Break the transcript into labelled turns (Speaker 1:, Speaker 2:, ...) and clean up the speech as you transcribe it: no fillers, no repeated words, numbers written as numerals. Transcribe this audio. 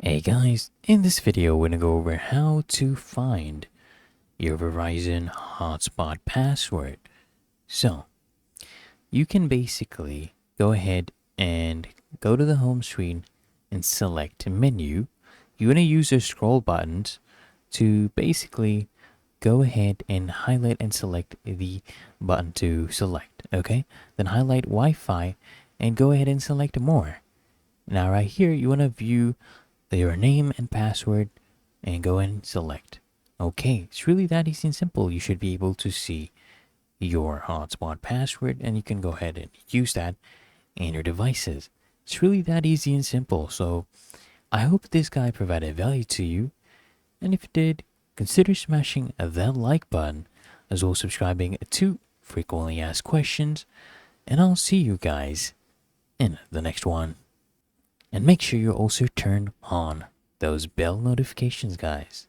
Speaker 1: Hey guys, in this video we're gonna go over how to find your Verizon Hotspot password. So, you can basically go ahead and go to the home screen and select menu. You're gonna use the scroll buttons to basically go ahead and highlight and select the button to select, okay? Then highlight Wi-Fi and go ahead and select more. Now right here you wanna view your name and password and go and select. Okay, it's really that easy and simple. You should be able to see your hotspot password and you can go ahead and use that in your devices. It's really that easy and simple. So I hope this guide provided value to you. And if it did, consider smashing that like button as well as subscribing to frequently asked questions. And I'll see you guys in the next one. And make sure you also turn on those bell notifications, guys.